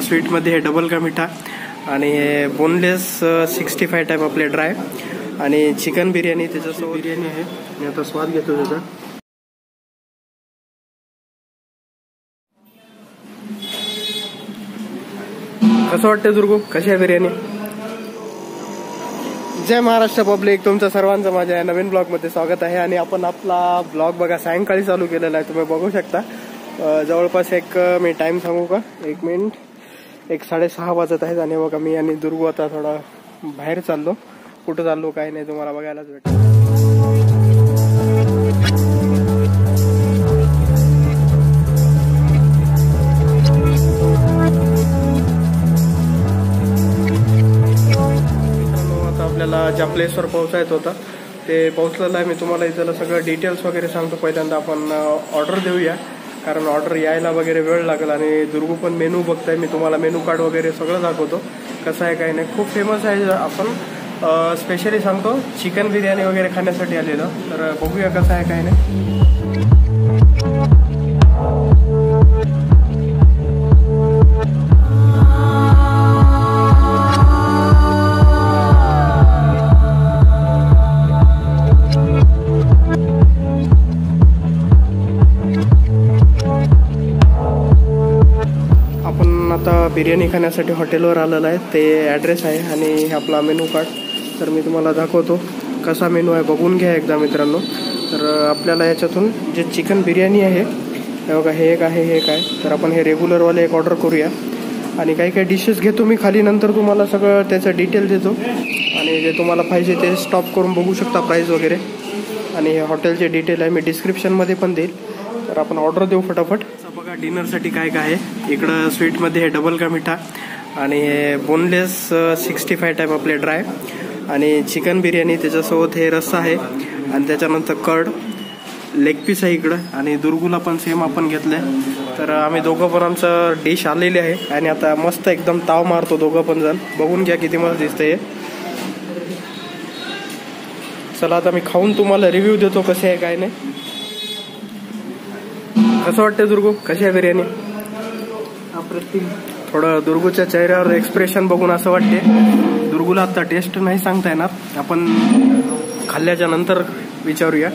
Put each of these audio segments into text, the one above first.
स्वीटमध्ये हे डबल का मिठा आणि बोनलेस 65 टाईप आपले ड्राय आणि चिकन बिर्याणी त्याच्यासोबत बिर्याणी आहे. मी आता स्वाद घेतो त्याचा. कसं वाटतं दुर्गू, कशी आहे बिर्याणी? जय महाराष्ट्र पब्लिक, तुमचं सर्वांचं माझ्या नवीन ब्लॉगमध्ये स्वागत आहे. आणि आपण आपला ब्लॉग बघा सायंकाळी चालू केलेला आहे, तुम्ही बघू शकता. जवळपास मी टाइम सांगू का, 1 मिनिट, 6:30 वाजत आहेत. आणि बघा मी आणि दुर्गू आता थोडा बाहेर चाललो. कुठं चाललो काय नाही तुम्हाला बघायलाच भेटेल. आपल्याला ज्या प्लेसवर पोहोचायचं होतं ते पोहोचलेलं आहे. मी तुम्हाला इथलं सगळं डिटेल्स वगैरे सांगतो. पहिल्यांदा आपण ऑर्डर देऊया, कारण ऑर्डर यायला वगैरे वेळ लागेल. आणि दुर्गू पण मेनू बघताय, मी तुम्हाला मेनू कार्ड वगैरे सगळं दाखवतो कसं आहे काय नाही. खूप फेमस आहे. आपण स्पेशली सांगतो चिकन बिर्याणी वगैरे खाण्यासाठी आलेलं, तर बघूया कसं आहे काय नाही. आता बिर्याणी खाण्यासाठी हॉटेलवर आलेला आहे. ते ॲड्रेस आहे आणि हे आपला मेनू कार्ड. तर मी तुम्हाला दाखवतो कसा मेनू आहे, बघून घ्या एकदा मित्रांनो. तर आपल्याला याच्यातून जे चिकन बिर्याणी आहे हे बघा, हे एक आहे, हे एक आहे. तर आपण हे रेग्युलरवाले एक ऑर्डर करूया आणि काही काही डिशेस घेतो मी खाली, नंतर तुम्हाला सगळं त्याचं डिटेल देतो. आणि जे तुम्हाला पाहिजे ते स्टॉप करून बघू शकता प्राईस वगैरे. आणि हे हॉटेलचे डिटेल आहे मी डिस्क्रिप्शनमध्ये पण देईल. तर आपण ऑर्डर देऊ फटाफट. बघा डिनरसाठी काय काय आहे. इकडं स्वीटमध्ये हे डबल का मिठा आणि हे बोनलेस 65 टाईप आपले ड्राय आणि चिकन बिर्याणी त्याच्यासोबत हे रस्सा आहे. आणि त्याच्यानंतर कर्ड, लेग पीस आहे इकडं. आणि दुर्गूला पण सेम आपण घेतलंय. तर आम्ही दोघं पण आमचं डिश आलेली आहे आणि आता मस्त एकदम ताव मारतो दोघं पण जण. बघून घ्या किती मस्त दिसतंय हे. चला आता मी खाऊन तुम्हाला रिव्ह्यू देतो कसे आहे काय नाही. कसं वाटतं दुर्गू, कशी आहे बिर्याणी? अप्रतिम. थोडं दुर्गूच्या चेहऱ्यावर एक्सप्रेशन बघून असं वाटते. दुर्गूला आता टेस्ट नाही सांगता येणार, आपण खाल्ल्याच्या नंतर विचारूया.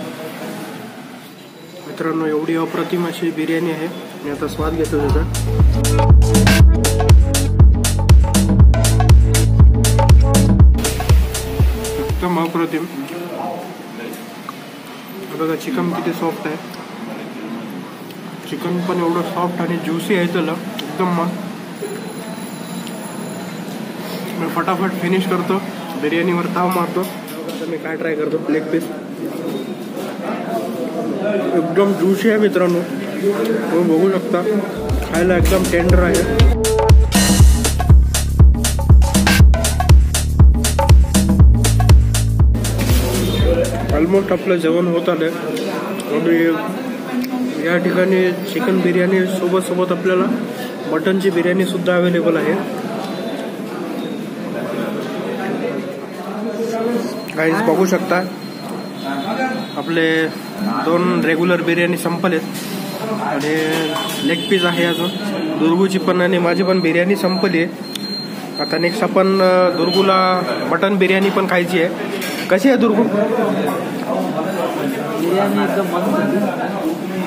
मित्रांनो एवढी अप्रतिम अशी बिर्याणी आहे. मी आता स्वाद घेतो त्याचा. एकदम अप्रतिम. बघा चिकन किती सॉफ्ट आहे. चिकन पण एवढं सॉफ्ट आणि ज्युसी आहे त्याला एकदम मस्त. मी फटाफट फिनिश करतो, बिर्याणीवर ताव मारतो. तर मी काय ट्राय करतो, लेग पीस एकदम ज्युसी आहे मित्रांनो, तुम्ही बघू शकता. खायला एकदम टेंडर आहे. ऑलमोस्ट आपलं जेवण होत आलं. आणि या ठिकाणी चिकन बिर्याणी सोबत आपल्याला मटनची बिर्याणी सुद्धा अवेलेबल आहे. गाईज बघू शकता आपले 2 रेग्युलर बिर्याणी संपलेत आणि लेग पीस आहे अजून. दुर्गूची पण आणि माझी पण बिर्याणी संपली आहे. आता नेक्स्ट आपण दुर्गूला मटन बिर्याणी पण खायची आहे. कशी आहे दुर्गू? बिर्याणी एकदम मस्त.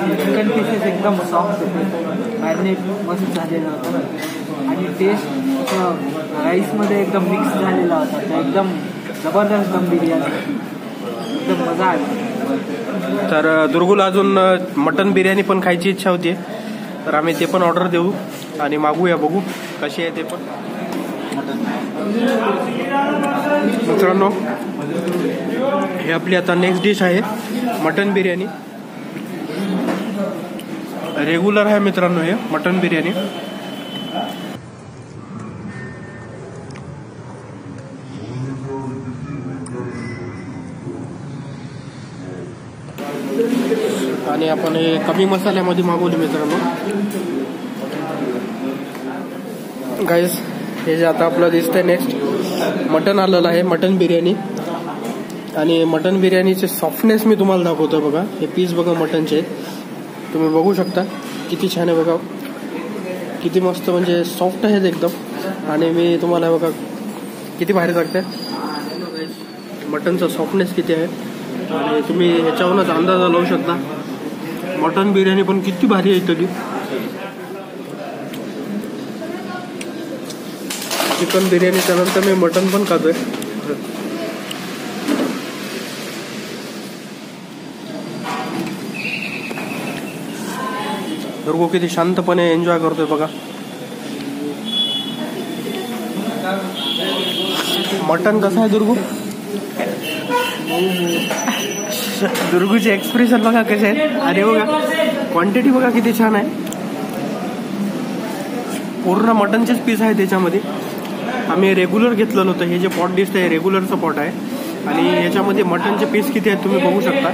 चिकन पीसेस एकदम सॉफ्ट होते, मॅरिनेट मस्त झालेला होता. आणि टेस्ट राईसमध्ये एकदम मिक्स झालेला होता. एकदम जबरदस्त दम बिर्याणी, एकदम मजा आली. तर दुर्गूला अजून मटन बिर्याणी पण खायची इच्छा होती, तर आम्ही ते पण ऑर्डर देऊ आणि मागूया, बघू कशी आहे ते पण. मित्रांनो हे आपली आता नेक्स्ट डिश आहे मटन बिर्याणी. रेग्युलर आहे मित्रांनो हे मटन बिर्याणी. आणि आपण हे कमी मसाल्यामध्ये मागवले मित्रांनो. गाईस हे जे आता आपलं दिसतंय नेक्स्ट मटन आलेलं आहे, मटन बिर्याणी. आणि मटन बिर्याणीचे सॉफ्टनेस मी तुम्हाला दाखवतो. बघा हे पीस बघा मटनचे तुम्ही बघू शकता किती छान आहे. बघा किती मस्त म्हणजे सॉफ्ट आहेत एकदम. आणि मी तुम्हाला बघा किती भारी लागते मटनचा सॉफ्टनेस किती आहे. आणि तुम्ही ह्याच्यावरूनच अंदाजा लावू शकता. मटन बिर्याणी पण किती भारी आहे तरी. चिकन बिर्याणीच्या नंतर मी मटन पण खातोय. दुर्गो किती शांतपणे एन्जॉय करतोय बघा. मटन कसं आहे दुर्गू? दुर्गूचे एक्सप्रेशन बघा कसे आहेत. अरे बघा क्वांटिटी बघा किती छान आहे. पूर्ण मटनचेच पीस आहे त्याच्यामध्ये. आम्ही रेग्युलर घेतलेलं होतं. हे जे पॉट दिसतं हे रेग्युलरचं पॉट आहे. आणि याच्यामध्ये मटनचे पीस किती आहेत तुम्ही बघू शकता.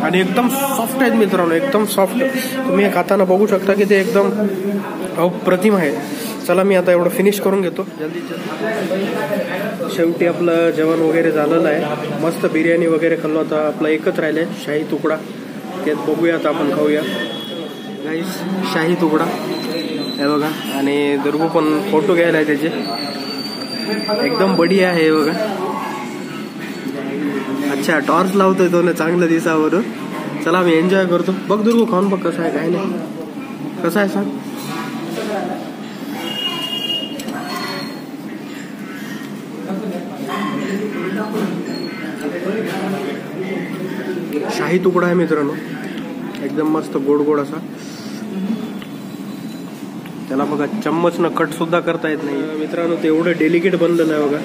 आणि एकदम सॉफ्ट आहेत मित्रांनो, एकदम सॉफ्ट. तुम्ही खाताना बघू शकता की ते एकदम अप्रतिम आहे. चला मी आता एवढं फिनिश करून घेतो जल्दी. शेवटी आपलं जेवण वगैरे झालेलं आहे. मस्त बिर्याणी वगैरे खाल्लो. आता आपला एकच राहिलंय शाही तुकडा. त्यात बघूया आता आपण खाऊया गाईस. शाही तुकडा हे बघा. आणि दुर्गू पण फोटो घ्यायला आहे त्याचे. एकदम बढिया आहे बघा. अच्छा टॉर्च लावतोय तो ना चांगलं दिसावं. चला मी एन्जॉय करतो. बघ दुर्गू खाऊन बघ कसं आहे काय नाही. कसं आहे सांग. शाही तुकडा आहे मित्रांनो. एकदम मस्त गोड गोड असा. त्याला बघा चम्मचनं कट सुद्धा करता येत नाही मित्रांनो. ते एवढं डेलिकेट बनलेलं आहे बघा.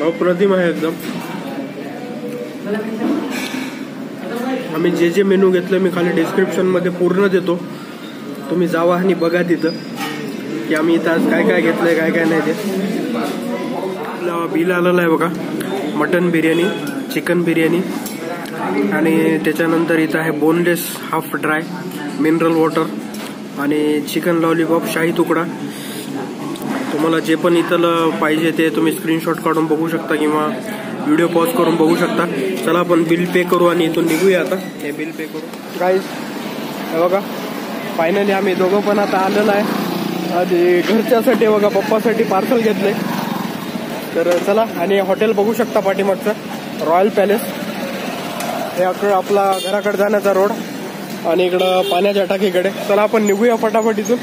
अप्रतिम आहे एकदम. आम्ही जे जे मेनू घेतलं मी खाली डिस्क्रिप्शन मध्ये पूर्ण देतो. तुम्ही जावा आणि बघा तिथं की आम्ही इथं आज काय काय घेतलंय काय काय नाही. ते आपलं बिल आलेलं आहे बघा. मटन बिर्याणी, चिकन बिर्याणी आणि त्याच्यानंतर इथं आहे boneless half dry, mineral water आणि चिकन लॉलीपॉप, शाही तुकडा. तुम्हाला जे पण इथं पाहिजे ते तुम्ही स्क्रीनशॉट काढून बघू शकता किंवा व्हिडिओ पॉज करून बघू शकता. चला आपण बिल पे करू आणि इथून निघूया आता. हे बिल पे करू गाईज. हे बघा फायनली आम्ही दोघं पण आता आलेलं आहे. आणि घरच्यासाठी बघा पप्पासाठी पार्सल घेतलंय. तर चला. आणि हॉटेल बघू शकता पाठीमागचं रॉयल पॅलेस. हे आपला घराकडे जाण्याचा रोड आणि इकडं पाण्याच्या टाकीकडे. चला आपण निघूया फटाफट इथून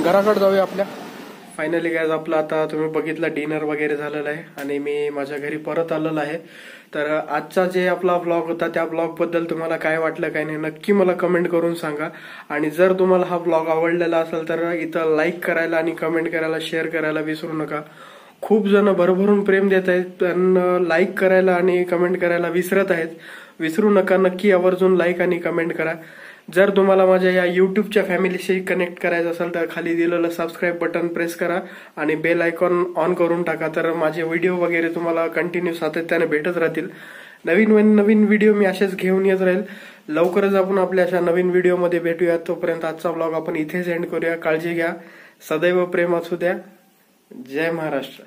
घराकडे जाऊया आपल्या. फायनली गाईज आपलं आता तुम्ही बघितलं डिनर वगैरे झालेलं आहे आणि मी माझ्या घरी परत आलेलो आहे. तर आजचा जे आपला ब्लॉग होता त्या ब्लॉग बद्दल तुम्हाला काय वाटलं काय नाही नक्की मला कमेंट करून सांगा. आणि जर तुम्हाला हा ब्लॉग आवडलेला असेल तर इथं लाईक करायला आणि कमेंट करायला शेअर करायला विसरू नका. खूप जण भरभरून प्रेम देत आहेत पण लाईक करायला आणि कमेंट करायला विसरत आहेत. विसरू नका. नक्की आवर्जून लाईक आणि कमेंट करा. जर तुम्हाला माझ्या या युट्यूबच्या फॅमिलीशी कनेक्ट करायचं असेल तर खाली दिलेलं सबस्क्राईब बटन प्रेस करा आणि बेल आयकॉन ऑन करून टाका. तर माझे व्हिडिओ वगैरे तुम्हाला कंटिन्यू सातत्याने भेटत राहतील. नवीन व्हिडिओ मी असेच घेऊन येत राहील. लवकरच आपण आपल्या अशा नवीन व्हिडिओमध्ये भेटूया. तोपर्यंत आजचा ब्लॉग आपण इथेच एंड करूया. काळजी घ्या. सदैव प्रेम असू द्या. जय महाराष्ट्र.